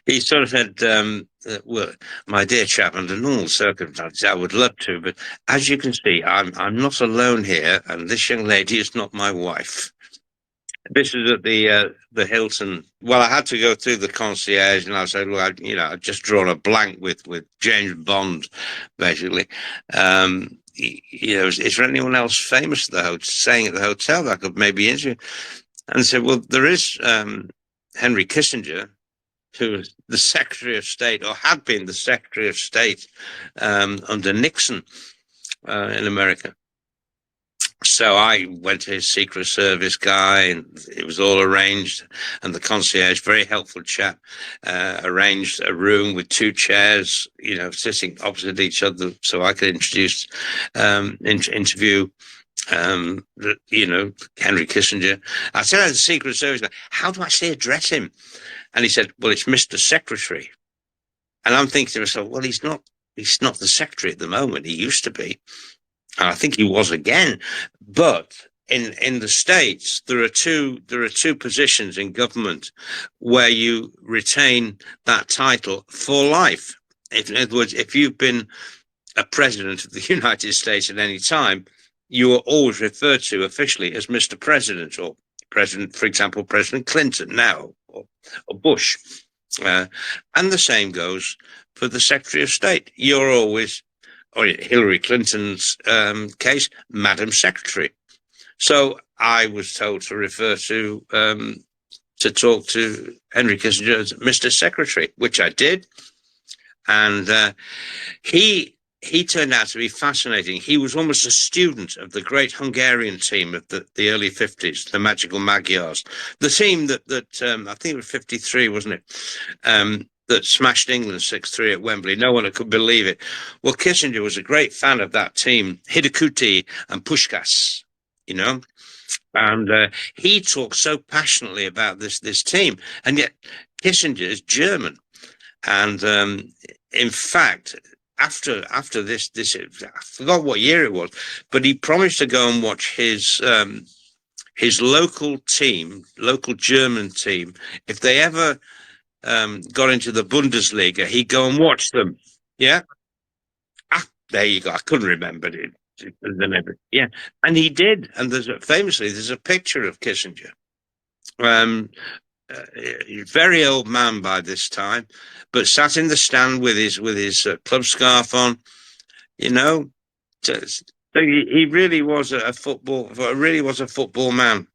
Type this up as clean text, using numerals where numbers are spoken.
He sort of said, "Well, my dear chap, under normal circumstances, I would love to, but as you can see, I'm not alone here, and this young lady is not my wife." This is at the Hilton. Well, I had to go through the concierge, and I said, "Look, I've just drawn a blank with James Bond, basically. Is there anyone else famous at the hotel, staying at the hotel that I could maybe interview?" And I said, "Well, there is Henry Kissinger, who was the Secretary of State, or had been the Secretary of State under Nixon in America." So I went to his Secret Service guy, and it was all arranged. And the concierge, very helpful chap, arranged a room with two chairs, sitting opposite each other, so I could interview, Henry Kissinger. I said, "As a Secret Service guy, how do I say address him?" And he said, "Well, it's Mr. Secretary." And I'm thinking to myself, well, he's not the secretary at the moment. He used to be. And I think he was again. But in the States, there are two positions in government where you retain that title for life. In other words, if you've been a president of the United States at any time, you are always referred to officially as Mr. President, or President, for example, President Clinton now, or Bush. Uh, and the same goes for the Secretary of State. You're always, or Hillary Clinton's case, Madam Secretary. So I was told to refer to talk to Henry Kissinger as Mr. Secretary, which I did, and he turned out to be fascinating. He was almost a student of the great Hungarian team of the early 50s, the Magical Magyars, the team that I think it was 53, wasn't it? That smashed England 6-3 at Wembley. No one could believe it. Well, Kissinger was a great fan of that team, Hidakuti and Pushkas, and he talked so passionately about this team, and yet Kissinger is German, and in fact, after this, I forgot what year it was, but he promised to go and watch his local team, local German team, if they ever got into the Bundesliga, he'd go and watch them. Yeah, there you go. I couldn't remember it. Yeah, and he did. And there's a picture of Kissinger. Um, Very old man by this time, but sat in the stand with his club scarf on. You know, so he really was a football. Really was a football man.